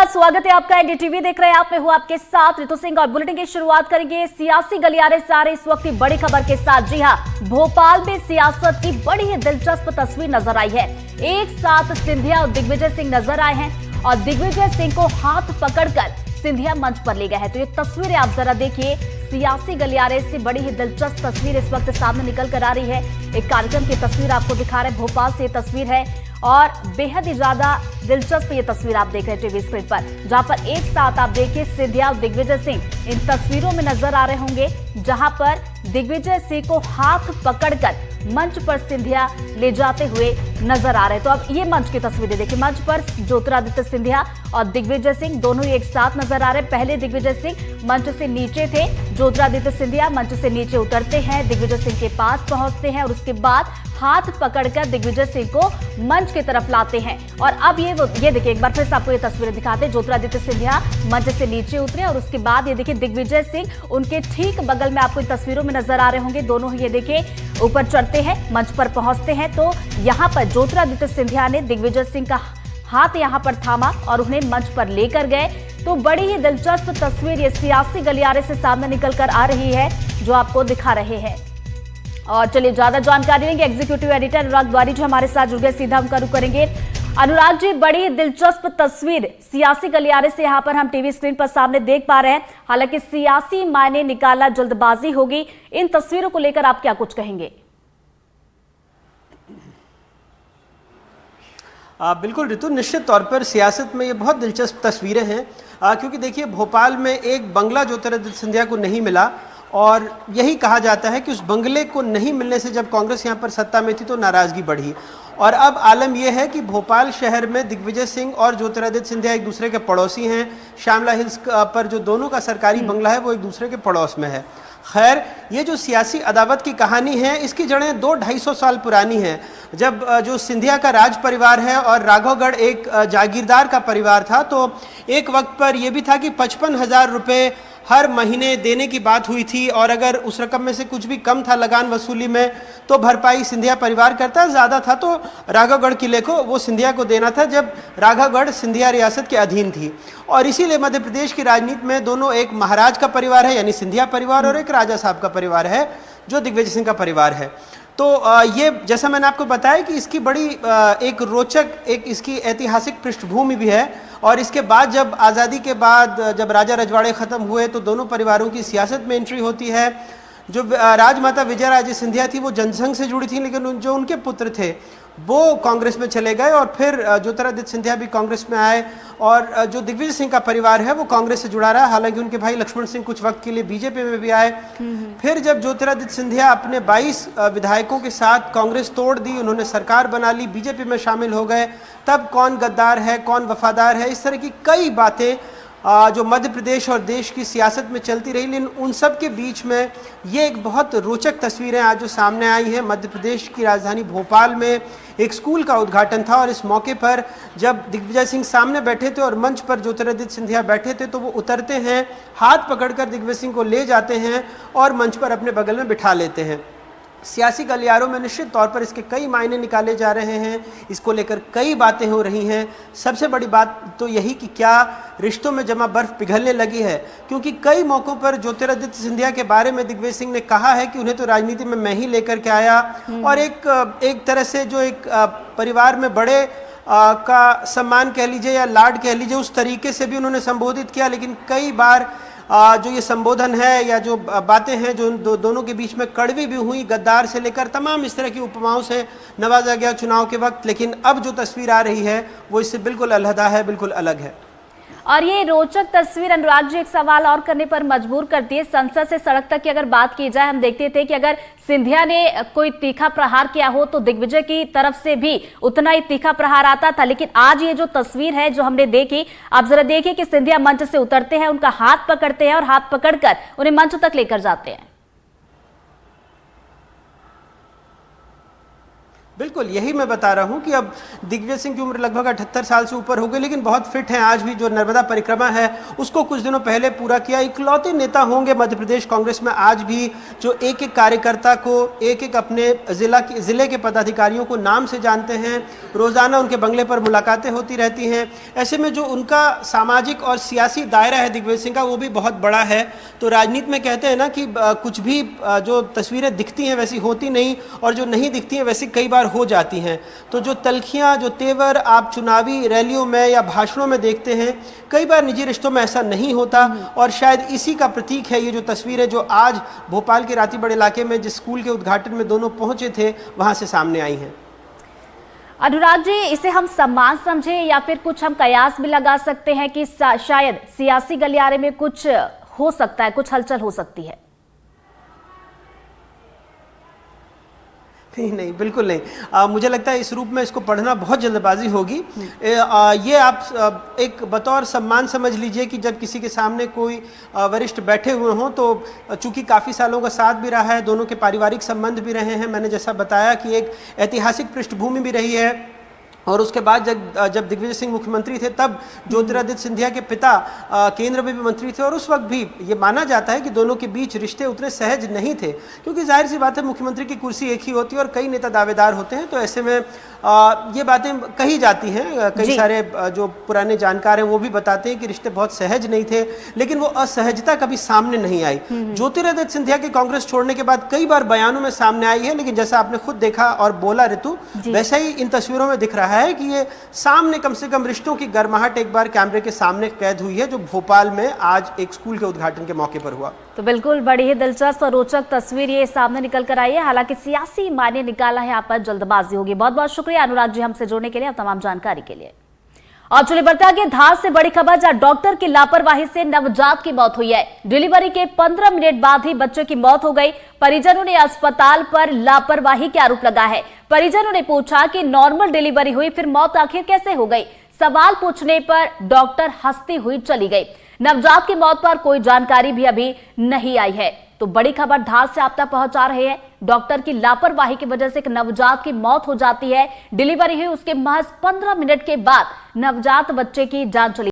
नमस्कार, स्वागत है आपका। एनडीटीवी देख रहे हैं आप। मैं हूं आपके साथ ऋतु सिंह और बुलेटिन की शुरुआत करेंगे सियासी गलियारे से आ रही इस वक्त की बड़ी खबर के साथ। जी हां, भोपाल में सियासत की बड़ी ही दिलचस्प तस्वीर नजर आई है। एक साथ सिंधिया और दिग्विजय सिंह नजर आए हैं और दिग्विजय सिंह को हाथ पकड़कर सिंधिया मंच पर ले गए हैं। तो ये तस्वीरें आप जरा देखिए, सियासी गलियारे से बड़ी ही दिलचस्प तस्वीर इस वक्त सामने निकल कर आ रही है। एक कार्यक्रम की तस्वीर आपको दिखा रहे हैं, भोपाल से ये तस्वीर है और बेहद ही ज्यादा दिलचस्प ये तस्वीर आप देख रहे हैं टीवी स्क्रीन पर, जहां पर एक साथ आप देखिए सिंधिया और दिग्विजय सिंह इन तस्वीरों में नजर आ रहे होंगे, जहां पर दिग्विजय सिंह को हाथ पकड़कर मंच पर सिंधिया ले जाते हुए नजर आ रहे हैं। तो अब ये मंच की तस्वीरें देखिए, मंच पर ज्योतिरादित्य सिंधिया और दिग्विजय सिंह दोनों ही एक साथ नजर आ रहे हैं। पहले दिग्विजय सिंह मंच से नीचे थे, ज्योतिरादित्य सिंधिया मंच से नीचे उतरते हैं, दिग्विजय सिंह के पास पहुंचते हैं और उसके बाद हाथ पकड़कर दिग्विजय सिंह को मंच की तरफ लाते हैं। और अब ये देखिए, एक बार फिर से आपको ये तस्वीरें दिखाते हैं। ज्योतिरादित्य सिंधिया मंच से नीचे उतरे और उसके बाद ये देखिए दिग्विजय सिंह उनके ठीक बगल में आपको इन तस्वीरों में नजर आ रहे होंगे। दोनों ही ये देखिए ऊपर चढ़ते हैं, मंच पर पहुंचते हैं। तो यहाँ पर ज्योतिरादित्य सिंधिया ने दिग्विजय सिंह का हाथ यहाँ पर थामा और उन्हें मंच पर लेकर गए। तो बड़ी ही दिलचस्प तस्वीर ये सियासी गलियारे से सामने निकल कर आ रही है, जो आपको दिखा रहे हैं। और चलिए ज्यादा जानकारी लेंगे, एग्जीक्यूटिव एडिटर अनुराग द्वारी जो हमारे साथ जुड़ गए, सीधा हम रुख करेंगे। अनुराग जी, बड़ी दिलचस्प तस्वीर सियासी गलियारे से यहाँ पर हम टीवी स्क्रीन पर सामने देख पा रहे हैं। हालांकि सियासी मायने निकालना जल्दबाजी होगी, इन तस्वीरों को लेकर आप क्या कुछ कहेंगे? बिल्कुल ऋतु, निश्चित तौर पर सियासत में ये बहुत दिलचस्प तस्वीरें हैं, क्योंकि देखिए भोपाल में एक बंगला ज्योतिरादित्य सिंधिया को नहीं मिला और यही कहा जाता है कि उस बंगले को नहीं मिलने से जब कांग्रेस यहाँ पर सत्ता में थी तो नाराज़गी बढ़ी। और अब आलम यह है कि भोपाल शहर में दिग्विजय सिंह और ज्योतिरादित्य सिंधिया एक दूसरे के पड़ोसी हैं। श्यामला हिल्स पर जो दोनों का सरकारी बंगला है वो एक दूसरे के पड़ोस में है। खैर, ये जो सियासी अदावत की कहानी है इसकी जड़ें 200-250 साल पुरानी हैं। जब जो सिंधिया का राज परिवार है और राघवगढ़ एक जागीरदार का परिवार था, तो एक वक्त पर यह भी था कि 55,000 रुपये हर महीने देने की बात हुई थी और अगर उस रकम में से कुछ भी कम था लगान वसूली में तो भरपाई सिंधिया परिवार करता, ज़्यादा था तो राघवगढ़ किले को वो सिंधिया को देना था, जब राघवगढ़ सिंधिया रियासत के अधीन थी। और इसीलिए मध्य प्रदेश की राजनीति में दोनों, एक महाराज का परिवार है यानी सिंधिया परिवार और एक राजा साहब का परिवार है जो दिग्विजय सिंह का परिवार है। तो ये जैसा मैंने आपको बताया कि इसकी बड़ी एक रोचक, एक इसकी ऐतिहासिक पृष्ठभूमि भी है। और इसके बाद जब आज़ादी के बाद जब राजा रजवाड़े ख़त्म हुए तो दोनों परिवारों की सियासत में एंट्री होती है। जो राजमाता विजयाराजे सिंधिया थी वो जनसंघ से जुड़ी थी, लेकिन जो उनके पुत्र थे वो कांग्रेस में चले गए और फिर ज्योतिरादित्य सिंधिया भी कांग्रेस में आए और जो दिग्विजय सिंह का परिवार है वो कांग्रेस से जुड़ा रहा। हालांकि उनके भाई लक्ष्मण सिंह कुछ वक्त के लिए बीजेपी में भी आए। फिर जब ज्योतिरादित्य सिंधिया अपने 22 विधायकों के साथ कांग्रेस तोड़ दी, उन्होंने सरकार बना ली, बीजेपी में शामिल हो गए, तब कौन गद्दार है कौन वफादार है, इस तरह की कई बातें जो मध्य प्रदेश और देश की सियासत में चलती रही। लेकिन उन सब के बीच में ये एक बहुत रोचक तस्वीरें आज जो सामने आई हैं। मध्य प्रदेश की राजधानी भोपाल में एक स्कूल का उद्घाटन था और इस मौके पर जब दिग्विजय सिंह सामने बैठे थे और मंच पर ज्योतिरादित्य सिंधिया बैठे थे, तो वो उतरते हैं, हाथ पकड़कर दिग्विजय सिंह को ले जाते हैं और मंच पर अपने बगल में बिठा लेते हैं। सियासी गलियारों में निश्चित तौर पर इसके कई मायने निकाले जा रहे हैं, इसको लेकर कई बातें हो रही हैं। सबसे बड़ी बात तो यही कि क्या रिश्तों में जमा बर्फ पिघलने लगी है, क्योंकि कई मौक़ों पर ज्योतिरादित्य सिंधिया के बारे में दिग्विजय सिंह ने कहा है कि उन्हें तो राजनीति में मैं ही लेकर के आया। और एक तरह से जो एक परिवार में बड़े का सम्मान कह लीजिए या लाड कह लीजिए, उस तरीके से भी उन्होंने संबोधित किया। लेकिन कई बार जो ये संबोधन है या जो बातें हैं जो दोनों के बीच में कड़वी भी हुई, गद्दार से लेकर तमाम इस तरह की उपमाओं से नवाजा गया चुनाव के वक्त। लेकिन अब जो तस्वीर आ रही है वो इससे बिल्कुल अलहदा है, बिल्कुल अलग है। और ये रोचक तस्वीर अनुराग जी एक सवाल और करने पर मजबूर करती है। संसद से सड़क तक की अगर बात की जाए, हम देखते थे कि अगर सिंधिया ने कोई तीखा प्रहार किया हो तो दिग्विजय की तरफ से भी उतना ही तीखा प्रहार आता था। लेकिन आज ये जो तस्वीर है जो हमने देखी, आप जरा देखिए कि सिंधिया मंच से उतरते हैं, उनका हाथ पकड़ते हैं और हाथ पकड़कर उन्हें मंच तक लेकर जाते हैं। बिल्कुल, यही मैं बता रहा हूं कि अब दिग्विजय सिंह की उम्र लगभग 78 साल से ऊपर हो गई, लेकिन बहुत फिट हैं आज भी। जो नर्मदा परिक्रमा है उसको कुछ दिनों पहले पूरा किया। इकलौते नेता होंगे मध्य प्रदेश कांग्रेस में आज भी जो एक एक कार्यकर्ता को, एक एक अपने जिले के पदाधिकारियों को नाम से जानते हैं। रोजाना उनके बंगले पर मुलाकातें होती रहती हैं। ऐसे में जो उनका सामाजिक और सियासी दायरा है दिग्विजय सिंह का, वो भी बहुत बड़ा है। तो राजनीति में कहते हैं ना कि कुछ भी जो तस्वीरें दिखती हैं वैसी होती नहीं, और जो नहीं दिखती हैं वैसी कई बार हो जाती हैं। तो जो तलखियां, जो तेवर आप चुनावी रैलियों में या भाषणों में देखते हैं, कई बार निजी रिश्तों में ऐसा नहीं होता। और शायद इसी का प्रतीक है ये जो तस्वीरें जो आज भोपाल के रातीबड़ इलाके में जिस स्कूल के उद्घाटन में दोनों पहुंचे थे वहां से सामने आई हैं। अनुराग जी, इसे हम सम्मान समझे या फिर कुछ हम कयास भी लगा सकते हैं कि शायद सियासी गलियारे में कुछ हो सकता है, कुछ हलचल हो सकती है? नहीं, बिल्कुल नहीं। मुझे लगता है इस रूप में इसको पढ़ना बहुत जल्दबाजी होगी। ये आप एक बतौर सम्मान समझ लीजिए कि जब किसी के सामने कोई वरिष्ठ बैठे हुए हों, तो चूंकि काफ़ी सालों का साथ भी रहा है, दोनों के पारिवारिक संबंध भी रहे हैं, मैंने जैसा बताया कि एक ऐतिहासिक पृष्ठभूमि भी रही है। और उसके बाद जब दिग्विजय सिंह मुख्यमंत्री थे तब ज्योतिरादित्य सिंधिया के पिता केंद्र में भी मंत्री थे, और उस वक्त भी ये माना जाता है कि दोनों के बीच रिश्ते उतने सहज नहीं थे, क्योंकि जाहिर सी बात है मुख्यमंत्री की कुर्सी एक ही होती है और कई नेता दावेदार होते हैं। तो ऐसे में ये बातें कही जाती हैं। कई सारे जो पुराने जानकार हैं वो भी बताते हैं कि रिश्ते बहुत सहज नहीं थे, लेकिन वो असहजता कभी सामने नहीं आई। ज्योतिरादित्य सिंधिया के कांग्रेस छोड़ने के बाद कई बार बयानों में सामने आई है, लेकिन जैसा आपने खुद देखा और बोला ऋतु, वैसा ही इन तस्वीरों में दिख रहा है कि ये सामने कम से कम रिश्तों की गर्माहट एक बार कैमरे के सामने कैद हुई है, जो भोपाल में आज एक स्कूल के उद्घाटन के मौके पर हुआ। तो बिल्कुल बड़ी ही दिलचस्प और रोचक तस्वीर ये सामने निकल कर आई है। हालांकि सियासी मायने निकाला है, यहाँ पर जल्दबाजी होगी। बहुत बहुत शुक्रिया अनुराग जी हमसे जुड़ने के लिए और तमाम जानकारी के लिए। और चलिए बढ़ते आगे, धार से बड़ी खबर, जहां डॉक्टर की लापरवाही से नवजात की मौत हुई है। डिलीवरी के 15 मिनट बाद ही बच्चे की मौत हो गई। परिजनों ने अस्पताल पर लापरवाही के आरोप लगा है। परिजनों ने पूछा कि नॉर्मल डिलीवरी हुई, फिर मौत आखिर कैसे हो गई? सवाल पूछने पर डॉक्टर हंसती हुई चली गई। नवजात की मौत पर कोई जानकारी भी अभी नहीं आई है। तो बड़ी खबर धार से आप तक पहुंचा रहे हैं। डॉक्टर की लापरवाही की वजह से एक नवजात की मौत हो जाती है। डिलीवरी हुई, उसके महज 15 मिनट के बाद नवजात बच्चे की जान चली